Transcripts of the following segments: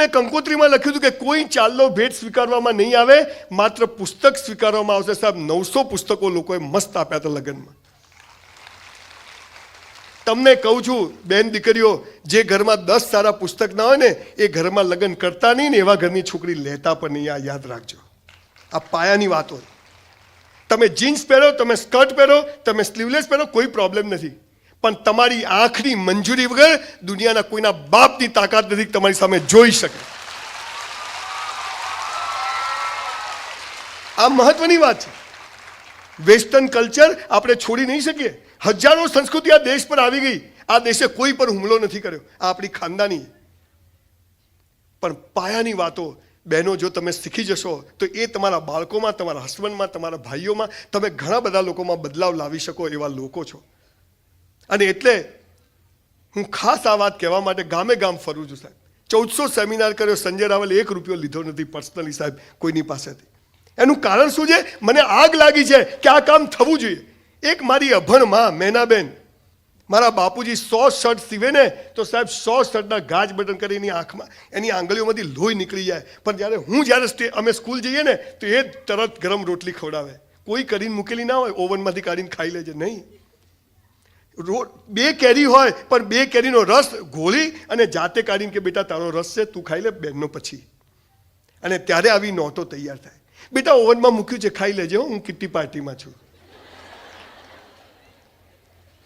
મેં કંકોત્રીમાં લખ્યું હતું કે કોઈ ચાલનો ભેટ સ્વીકારવામાં નહીં આવે, માત્ર પુસ્તક સ્વીકારવામાં આવશે. સાહેબ 900 પુસ્તકો લોકોએ મસ્ત આપ્યા હતા લગ્નમાં. તમને કહું છું બેન દીકરીઓ, જે ઘરમાં 10 સારા પુસ્તક ના હોય ને એ ઘરમાં લગ્ન કરતા નહીં ને એવા ઘરની છોકરી લેતા પણ નહીં. આ યાદ રાખજો. આ પાયાની વાતો. તમે જીન્સ પહેરો, તમે સ્કર્ટ પહેરો, તમે સ્લીવલેસ પહેરો, કોઈ પ્રોબ્લેમ નથી, પણ તમારી આંખની મંજૂરી વગર દુનિયાના કોઈના બાપની તાકાત નથી તમારી સામે જોઈ શકે. આ મહત્વની વાત છે. વેસ્ટર્ન કલ્ચર આપણે છોડી નહીં શકીએ. હજારો સંસ્કૃતિ આ દેશ પર આવી ગઈ. આ દેશે કોઈ પર હુમલો નથી કર્યો. આ આપણી ખાનદાની. પણ પાયાની વાતો બહેનો જો તમે શીખી જશો તો એ તમારા બાળકોમાં, તમારા હસબન્ડમાં, તમારા ભાઈઓમાં, તમે ઘણા બધા લોકોમાં બદલાવ લાવી શકો એવા લોકો છો. અને એટલે હું ખાસ આ વાત કહેવા માટે ગામે ગામ ફરું છું સાહેબ. 1400 સેમિનાર કર્યો, સંજય રાવલે 1 રૂપિયો લીધો નથી પર્સનલી સાહેબ કોઈની પાસેથી. એનું કારણ શું છે? મને આગ લાગી છે કે આ કામ થવું જોઈએ. એક મારી અભણ માં મેનાબેન, મારા બાપુજી 100 શર્ટ સીવે ને તો સાહેબ 100 શર્ટના ગાજ બટન કરી એની આંખમાં, એની આંગળીઓમાંથી લોહી નીકળી જાય. પણ જ્યારે અમે સ્કૂલ જઈએ ને તો એ તરત ગરમ રોટલી ખવડાવે. કોઈ કરીને મૂકેલી ના હોય, ઓવનમાંથી કાઢીને ખાઈ લેજે. નહીં, 2 કેરી હોય પણ 2 કેરીનો રસ ઘોળી અને જાતે કાઢીને કે બેટા તારો રસ છે તું ખાઈ લે બેનનો પછી. અને ત્યારે આવી નોટો તૈયાર થાય. બેટા ઓવનમાં મૂક્યું છે ખાઈ લેજે, હું કિટ્ટી પાર્ટીમાં છું.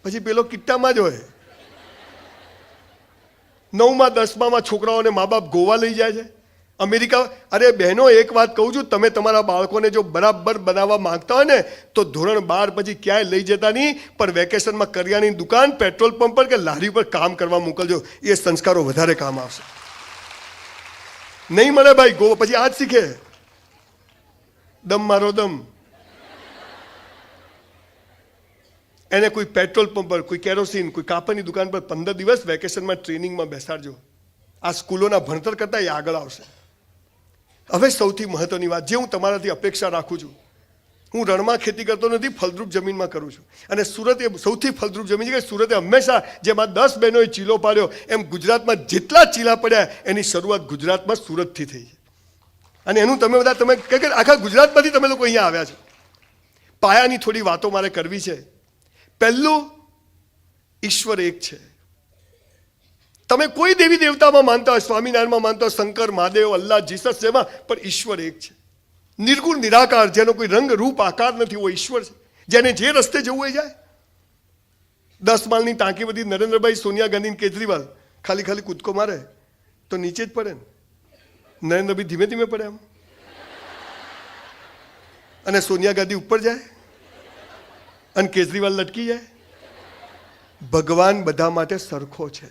પછી પેલો કિટ્ટામાં જ હોય. 9માં 10માં છોકરાઓને મા બાપ ગોવા લઈ જાય છે, અમેરિકા. અરે બહેનો, એક વાત કહું છું, તમે તમારા બાળકોને જો બરાબર બનાવવા માંગતા હોય ને તો ધોરણ 12 પછી ક્યાંય લઈ જતા નહીં, પણ વેકેશનમાં કરિયાણાની દુકાન, પેટ્રોલ પંપ પર કે લારી પર કામ કરવા મોકલજો. એ સંસ્કારો વધારે કામ આવશે. નહીં મળે ભાઈ ગોવા, પછી આ જ શીખે. દમ મારો દમ. એને કોઈ પેટ્રોલ પંપ પર, કોઈ કેરોસીન, કોઈ કાપડની દુકાન પર 15 દિવસ વેકેશનમાં ટ્રેનિંગમાં બેસાડજો. આ સ્કૂલોના ભણતર કરતાં એ આગળ આવશે. હવે સૌથી મહત્વની વાત જે હું તમારાથી અપેક્ષા રાખું છું, હું રણમાં ખેતી કરતો નથી, ફળદ્રુપ જમીનમાં કરું છું. અને સુરત એ સૌથી ફળદ્રુપ જમીન છે કે સુરતે હંમેશા જેમાં 10 બહેનોએ ચીલો પાડ્યો એમ ગુજરાતમાં જેટલા ચીલા પડ્યા એની શરૂઆત ગુજરાતમાં સુરતથી થઈ છે. અને એનું તમે આખા ગુજરાતમાંથી તમે લોકો અહીંયા આવ્યા છો. પાયાની થોડી વાતો મારે કરવી છે. પહેલું, ઈશ્વર એક છે. તમે કોઈ દેવી દેવતામાં માનતા હોય, સ્વામિનારાયણમાં માનતા હોય, શંકર, મહાદેવ, અલ્લાહ, જીસસ, જેમાં, પણ ઈશ્વર એક છે. નિર્ગુણ નિરાકાર, જેનો કોઈ રંગ રૂપ આકાર નથી, એવો ઈશ્વર છે. જેને જે રસ્તે જવું એ જાય. 10 માળની ટાંકી બધી નરેન્દ્રભાઈ, સોનિયા ગાંધી, કેજરીવાલ ખાલી કૂદકો મારે તો નીચે જ પડે ને. નરેન્દ્રભાઈ ધીમે ધીમે પડે આમ, અને સોનિયા ગાંધી ઉપર જાય અને કેજરીવાલ લટકી જાય. ભગવાન બધા માટે સરખો છે.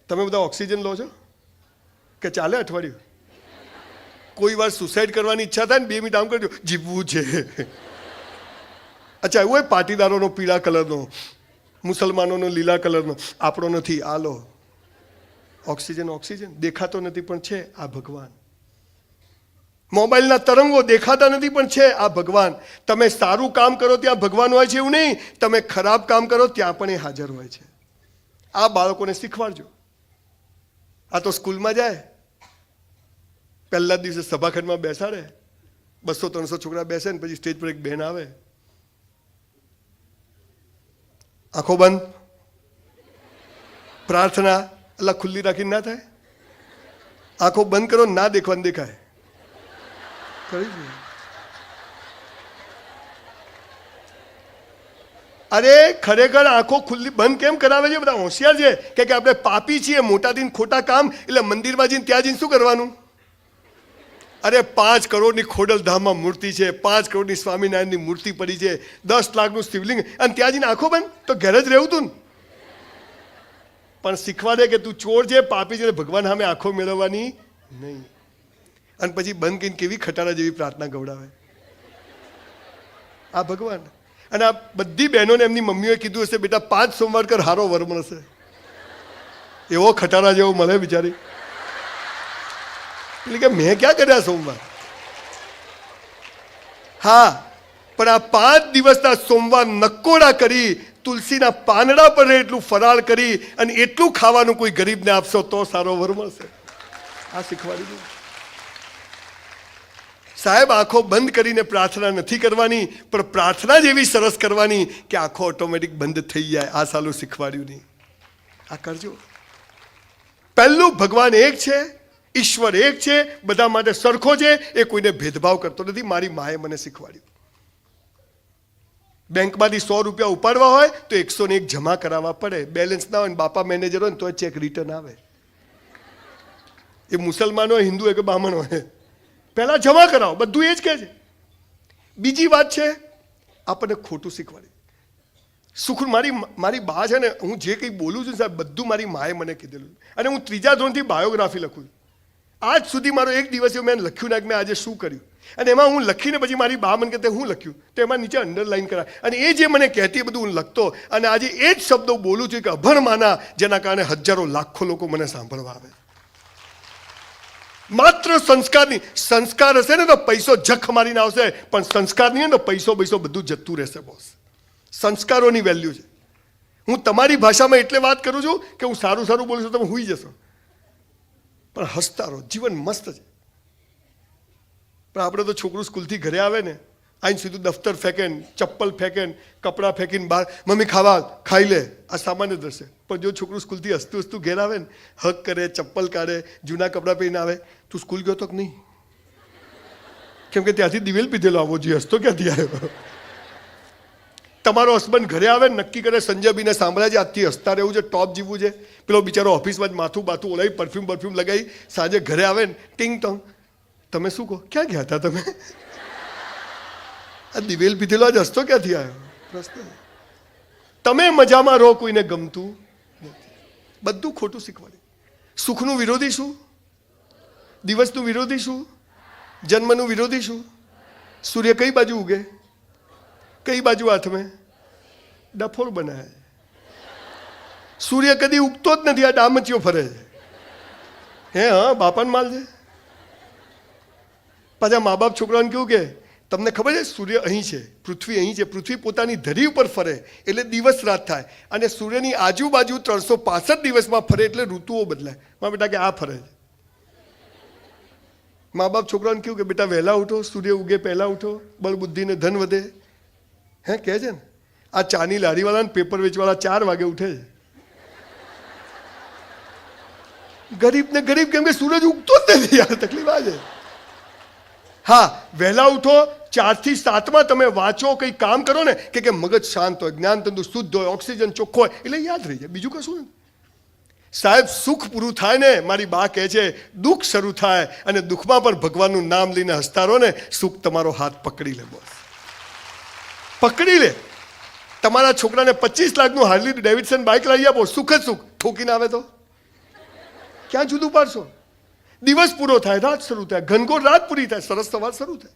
તમે બધા ઓક્સિજન લો છો કે ચાલે અઠવાડિયું? કોઈ વાર સુસાઇડ કરવાની ઈચ્છા થાય ને 2 મિનિટ આમ કરજો, જીવવું છે. અચ્છા એવું હોય, પાટીદારોનો પીળા કલરનો, મુસલમાનોનો લીલા કલરનો, આપણો નથી, આ લો. ઓક્સિજન દેખાતો નથી પણ છે, આ ભગવાન. મોબાઈલના તરંગો દેખાતા નથી પણ છે, આ ભગવાન. તમે સારું કામ કરો ત્યાં ભગવાન હોય છે એવું નહીં, તમે ખરાબ કામ કરો ત્યાં પણ એ હાજર હોય છે. આ બાળકોને શીખવાડજો. આ તો સ્કૂલમાં જાય, પહેલા દિવસે સભાખંડમાં બેસાડે, 200-300 છોકરા બેસે ને પછી સ્ટેજ પર એક બહેન આવે, આંખો બંધ, પ્રાર્થના અલ્લાહ ખુલ્લી રાખીને ના થાય. આંખો બંધ કરો, ના દેખવાનું દેખાય. અરે ખરેખર આંખો ખુલ્લી બંધ કેમ કરાવે છે? બધા હોશિયાર છે કે આપણે પાપી છીએ, મોટા દિન ખોટા કામ, એટલે મંદિરમાં જઈને ત્યાં જઈને શું કરવાનું? અરે 5 કરોડની ખોડલધામમાં મૂર્તિ છે, 5 કરોડની સ્વામિનારાયણની મૂર્તિ પડી છે, 10 લાખનું શિવલિંગ, અને ત્યાં જઈને આંખો બંધ? તો ઘરે જ રહેવું તું ને. પણ શીખવાડે કે તું ચોર છે, પાપી છે, ભગવાન સામે આંખો મેળવવાની નહીં. અને પછી બંધ કરીને કેવી ખટારા જેવી પ્રાર્થના ગવડાવે. આ ભગવાન. અને આ બધી બહેનોને એમની મમ્મીઓએ કીધું હશે બેટા 5 સોમવાર કર, હારો વર મળશે. એવો ખટારા જેવો મળે બિચારી. એટલે કે મેં ક્યાં કર્યા સોમવાર? હા, પણ આ 5 દિવસના સોમવાર નકોડા કરી, તુલસીના પાંદડા પર એટલું ફરાળ કરી અને એટલું ખાવાનું કોઈ ગરીબને આપશો તો સારો વર મળશે. આ શીખવાડ્યું. સાહેબ આંખો બંધ કરીને પ્રાર્થના નથી કરવાની, પણ પ્રાર્થના જ એવી સરસ કરવાની કે આંખો ઓટોમેટિક બંધ થઈ જાય. આ સાલું શીખવાડ્યું નહીં. આ કરજો. પહેલું, ભગવાન એક છે, ઈશ્વર એક છે, બધા માટે સરખો છે, એ કોઈને ભેદભાવ કરતો નથી. મારી માએ મને શીખવાડ્યું. બેંકમાંથી 100 રૂપિયા ઉપાડવા હોય તો 101 જમા કરાવવા પડે. બેલેન્સ ના હોય ને બાપા મેનેજર હોય ને તો ચેક રિટર્ન આવે. એ મુસલમાન હોય, હિન્દુ હોય કે બ્રાહ્મણ હોય, પહેલા જમા કરાવો. બધું એ જ કહે છે. બીજી વાત છે, આપણને ખોટું શીખવાડે. સુખ મારી બા છે ને, હું જે કંઈ બોલું છું સાહેબ, બધું મારી માએ મને કીધેલું. અને હું 3જા ધોરણથી બાયોગ્રાફી લખું છું. આજ સુધી મારો એક દિવસ મેં લખ્યું ના કે મેં આજે શું કર્યું. અને એમાં હું લખીને પછી મારી બા મને કહેते હું લખ્યું તો એમાં નીચે અંડરલાઈન કરાય. અને એ જે મને કહેતી એ બધું હું લખતો. અને આજે એ જ શબ્દો બોલું છું કે અભરમાના, જેના કારણે હજારો લાખો લોકો મને સાંભળવા આવે. માત્ર સંસ્કારની. સંસ્કાર હશે ને તો પૈસો જખ મારીને આવશે, પણ સંસ્કાર નહીં તો પૈસો બધું જતું રહેશે. બોસ, સંસ્કારોની વેલ્યુ છે. હું તમારી ભાષામાં એટલે વાત કરું છું કે હું સારું બોલું છું, તમે હુઈ જશો, પણ હસતા રહો. જીવન મસ્ત છે. પણ આપણે તો છોકરું સ્કૂલથી ઘરે આવે ને, આઈને સીધું દફતર ફેંકે, ચપ્પલ ફેંકે, કપડાં ફેંકીને બહાર, મમ્મી ખાઈ લે. આ સામાન્ય દ્રશ્ય. પણ જો છોકરું સ્કૂલથી હસતું ઘેર આવે ને, હક કરે, ચપ્પલ કાઢે, જૂના કપડાં પહેરીને આવે, તું સ્કૂલ ગયો તો કે નહીં? કેમ કે ત્યાંથી દિવેલ પીધેલો આવવો જોઈએ, હસતો ક્યાંથી આવ્યો? તમારો હસબન્ડ ઘરે આવે ને, નક્કી કરે સંજયબીને સાંભળ્યા છે આજથી હસતા રહેવું છે, ટોપ જીવવું છે. પેલો બિચારો ઓફિસમાં જ માથું ઓલાવી પરફ્યુમ લગાવી સાંજે ઘરે આવે ને, ટીંગ ટોંગ, તમે શું કહો? ક્યાં ગયા હતા તમે? આ દિવેલ પીધેલો જ હસતો ક્યાંથી આવ્યો? પ્રશ્ન. તમે મજામાં રહો, કોઈને ગમતું નથી. બધું ખોટું શીખવાડે. સુખનું વિરોધી શું? દિવસનું વિરોધી શું? જન્મનું વિરોધી શું? સૂર્ય કઈ બાજુ ઉગે? કઈ બાજુ હાથમાં? ડફોળ બનાવે. સૂર્ય કદી ઉગતો જ નથી, આ ડામચીઓ ફરે છે. હા, બાપાને માલ છે. પાછા મા બાપ છોકરાઓને કેવું કે તમને ખબર છે સૂર્ય અહીં છે, પૃથ્વી અહીં છે, પૃથ્વી પોતાની ધરી ઉપર ફરે એટલે દિવસ રાત થાય, અને સૂર્યની આજુબાજુ 365 દિવસમાં ફરે એટલે ઋતુઓ બદલાય. મારા બેટા કે આ ફરે છે. મા બાપ છોકરાઓને કેવું કે બેટા વહેલા ઉઠો, સૂર્ય ઉગે પહેલા ઉઠો, બળ બુદ્ધિ ને ધન વધે. કહે છે ને. આ ચાની લારીવાળા ને પેપર વેચવાળા 4 વાગે ઉઠે છે. ગરીબ ને ગરીબ કેમ કે સૂરજ ઉગતો જ નથી. યાર તકલીફ આ છે. હા, વહેલા ઉઠો, 4 થી 7માં તમે વાંચો, કંઈ કામ કરો ને કે મગજ શાંત હોય, જ્ઞાન તંતુ શુદ્ધ હોય, ઓક્સિજન ચોખ્ખો હોય, એટલે યાદ રહી જાય. બીજું કશું નથી. સાહેબ, સુખ પૂરું થાય ને, મારી બા કહે છે, દુઃખ શરૂ થાય, અને દુઃખમાં પણ ભગવાનનું નામ લઈને હસતા રહો ને, સુખ તમારો હાથ પકડી લે. બોસ, પકડી લે. તમારા છોકરાને 25 લાખનું હાર્લી ડેવિડસન બાઇક લાવી આપો, સુખ જ સુખ. ઠોકીને આવે તો ક્યાં જુદું પાડશો? દિવસ પૂરો થાય, રાત શરૂ થાય, ઘનઘોર રાત પૂરી થાય, સરસ સવાર શરૂ થાય.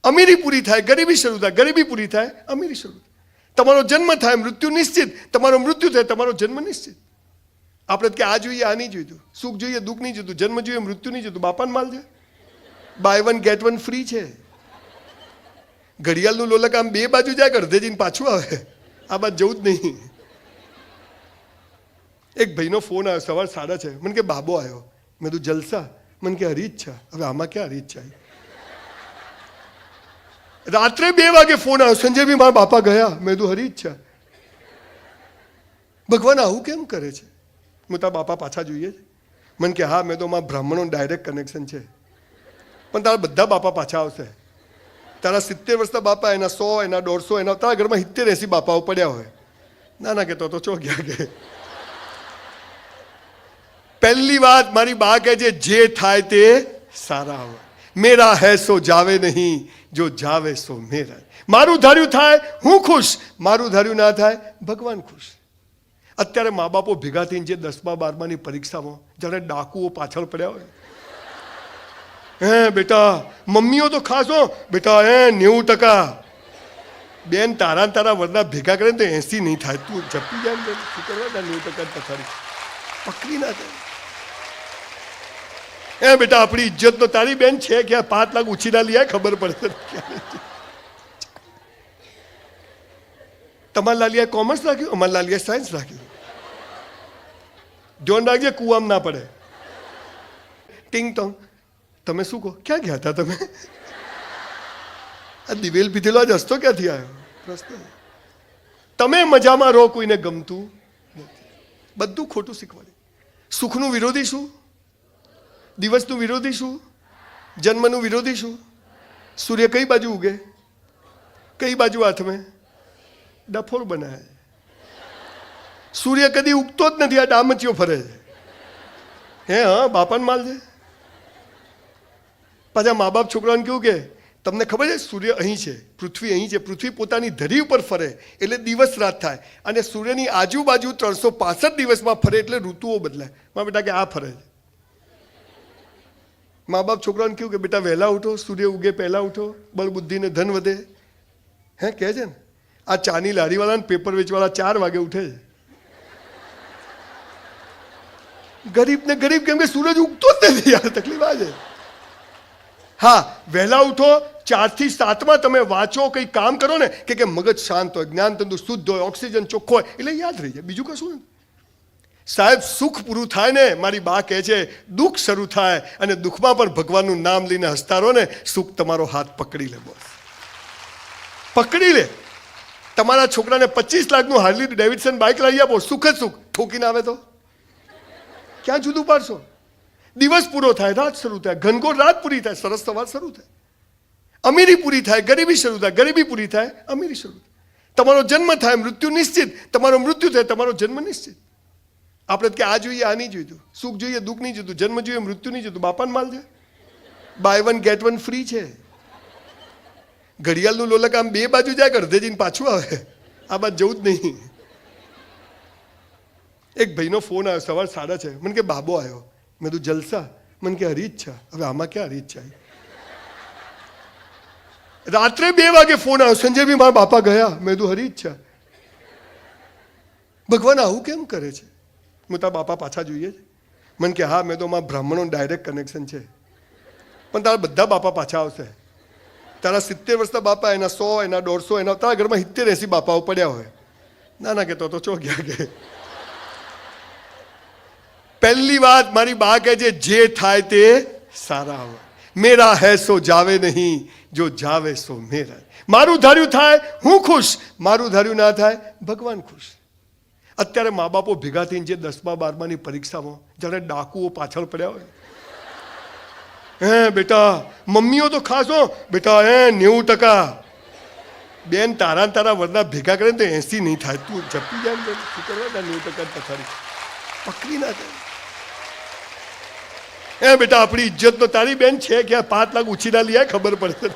અમીરી પૂરી થાય, ગરીબી શરૂ થાય, ગરીબી પૂરી થાય, અમીરી શરૂ થાય. તમારો જન્મ થાય, મૃત્યુ નિશ્ચિત. તમારો મૃત્યુ થાય, તમારો જન્મ નિશ્ચિત. આપણે કે આ જોઈએ, આ નહીં જોઈતું, સુખ જોઈએ, દુઃખ નહીં જોઈતું, જન્મ જોઈએ, મૃત્યુ નહીં જોઈતું. બાપાને માલ છે. બાય 1 get 1 ફ્રી છે. ઘડિયાળનું લોલક આમ 2 બાજુ જાય, અડધે જઈને પાછું આવે. આ બાદ જવું જ નહીં. એક ભાઈનો ફોન આવ્યો સવાર 6:30. મને કે બાબો આવ્યો. મેં તું જલસા? મને કે હરી ઈચ્છા. હવે આમાં ક્યાં હરી ઈચ્છા? રાત્રે 2 વાગે ફોન આવ્યો, સંજયભાઈ મારા બાપા ગયા. મેં તું હરી ઈચ્છા? ભગવાન આવું કેમ કરે છે? હું તારા બાપા પાછા જોઈએ છે? મને કે હા. મેં તો મારા બ્રાહ્મણો ડાયરેક્ટ કનેક્શન છે, પણ તારા બધા બાપા પાછા આવશે. તારા 70 વર્ષના બાપા, એના 100, એના 150, એના તારા ઘરમાં 70-80 બાપાઓ પડ્યા હોય. ના કે તો ચો ગયા કે. પહેલી વાત મારી બા કહે છે, જે થાય તે સારા હોય. મેરા હૈ સો જાવે નહીં, જો જાવે સો મેરા. મારું ધાર્યું થાય, હું ખુશ. મારું ધાર્યું ના થાય, ભગવાન ખુશ. અત્યારે મા બાપો ભેગા થઈને જે 10મા 12માની પરીક્ષામાં જ્યારે ડાકુઓ પાછળ પડ્યા હોય, બેટા મમ્મીઓ તો ખાસ હો બેટા, 90%. બેન તારા વરના ભેગા કરે ને તો 80 નહીં થાય. તું જપી જાય ને શું કરવા? 90% પથારી પકડી ના થાય. બેટા આપણી ઇજ્જત તો તારી બેન છે કે 5 લાખ ઉછીના લઈ ખબર પડશે. તમારા લાલિયા કોમર્સ રાખ્યું, અમારા લાલિયા સાયન્સ રાખ્યું. ધ્યાન રાખજે, કુવામાં ના પડે. ટિંગ ટોંગ. તમે શું કહો? ક્યાં ગયા હતા તમે? આ દિવેલ પીધેલો આજ હસતો ક્યાંથી આવ્યો? પ્રશ્ન. તમે મજામાં રહો, કોઈને ગમતું નથી. બધું ખોટું શીખવાડે. સુખનું વિરોધી શું? દિવસનું વિરોધી શું? જન્મનું વિરોધી શું? સૂર્ય કઈ બાજુ ઉગે? કઈ બાજુ હાથમાં? ડફોળ બનાવે. સૂર્ય કદી ઉગતો જ નથી, આ ડામચીઓ ફરે છે. હે હા, બાપાને માલ છે. પાછા મા બાપ છોકરાઓને કેવું કે તમને ખબર છે સૂર્ય અહીં છે, પૃથ્વી અહીં છે, પૃથ્વી પોતાની ધરી ઉપર ફરે એટલે દિવસ રાત થાય, અને સૂર્યની આજુબાજુ 365 દિવસમાં ફરે એટલે ઋતુઓ બદલાય. મારા બેટા કે આ ફરે છે. મા બાપ છોકરાઓને કેવું કે બેટા વહેલા ઉઠો, સૂર્ય ઉગે પહેલા ઉઠો, બળ બુદ્ધિ ને ધન વધે. હે કહે છે ને. આ ચાની લારીવાળા ને પેપર વેચવાળા 4 વાગે ઉઠે છે. ગરીબ ને ગરીબ કેમ કે સૂરજ ઉગતો જ નથી યાર, તકલીફ આ છે. હા, વહેલા ઉઠો, 4 થી 7 તમે વાંચો, કંઈ કામ કરો ને કે મગજ શાંત હોય, જ્ઞાન તંતુ શુદ્ધ હોય, ઓક્સિજન ચોખ્ખો હોય એટલે યાદ રહી જાય, બીજું કશું નથી. સાહેબ સુખ પૂરું થાય ને, મારી બા કહે છે દુઃખ શરૂ થાય, અને દુઃખમાં પણ ભગવાનનું નામ લઈને હસતા રહો ને, સુખ તમારો હાથ પકડી લે. બોસ પકડી લે. તમારા છોકરાને 25 લાખનું હાર્લી ડેવિડસન બાઇક લાવી આપો, સુખ જ સુખ. ઠોકીને આવે તો ક્યાં જુદું પાડશો? દિવસ પૂરો થાય, રાત શરૂ થાય, ઘનઘોર રાત પૂરી થાય, સરસ સવાર શરૂ થાય. અમીરી પૂરી થાય, ગરીબી શરૂ થાય, ગરીબી પૂરી થાય, અમીરી શરૂ થાય. તમારો જન્મ થાય, મૃત્યુ નિશ્ચિત. તમારો મૃત્યુ થાય, તમારો જન્મ નિશ્ચિત. આપણે કે આ જોઈએ, આ નહીં જોઈતું, સુખ જોઈએ, દુઃખ નહીં જોઈતું, જન્મ જોઈએ, મૃત્યુ નહીં જોઈતું. બાપાને માલ છે. બાય 1 get 1 ફ્રી છે. ઘડિયાળનું લોલક આમ 2 બાજુ જાય, અડધે જઈને પાછું આવે. આ બાદ જવું જ નહીં. એક ભાઈનો ફોન આવ્યો સવાર 6:30. મને કે બાબો આવ્યો. મેં તું જલસા? મને કે હરી ઈચ્છા. હવે આમાં ક્યાં હરી ઈચ્છા? રાત્રે 2 વાગે ફોન આવ્યો, સંજયભાઈ મારા બાપા ગયા. મેં તું હરી ઈચ્છા? ભગવાન આવું કેમ કરે છે? હું તારા બાપા પાછા જોઈએ છે? મને કે હા. મેં તો મારા બ્રાહ્મણો ડાયરેક્ટ કનેક્શન છે, પણ તારા બધા બાપા પાછા આવશે. તારા 70 વર્ષના બાપા, એના 100, એના 150, એના તારા ઘરમાં 70-80 બાપાઓ પડ્યા હોય. ના ના કે તો ચો ગયા કે. પહેલી વાત મારી બા કહે છે, જે થાય તે સારા હોય. મેરા હૈ સો જાવે નહીં, જો જાવે સો મેરા. મારું ધાર્યું થાય હું ખુશ, મારું ધાર્યું ના થાય ભગવાન ખુશ. અત્યારે મા બાપો ભેગા થઈને જે 10મા 12માની પરીક્ષામાં જ્યારે ડાકુઓ પાછળ પડ્યા હોય, હે બેટા, મમ્મીઓ તો ખાસ હો બેટા, 90%. બેન તારા વરના ભેગા કરે ને તો 80 નહીં થાય. તું જપી જાય ને શું કરવા? 90% પથારી પકડી ના થાય. બેટા આપણી ઇજ્જત તો તારી બેન છે કે 5 લાખ ઉછીના લીયા ખબર પડે.